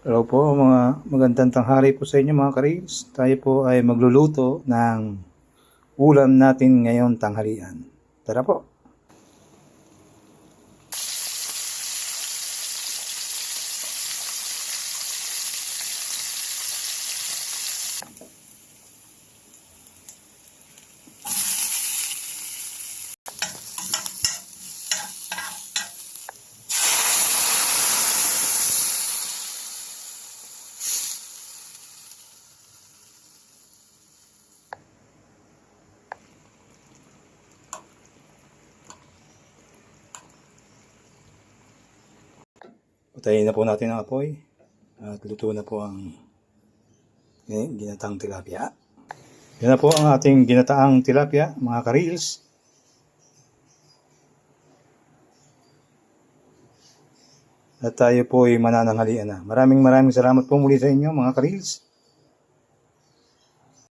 Hello po, mga magandang tanghali po sa inyo mga karils. Tayo po ay magluluto ng ulam natin ngayong tanghalian. Tara po. Patayin na po natin ang apoy at luto na po ang ginataang tilapia. Yan na po ang ating ginataang tilapia mga karils. At tayo po ay manananghalian na. Maraming salamat po muli sa inyo mga karils.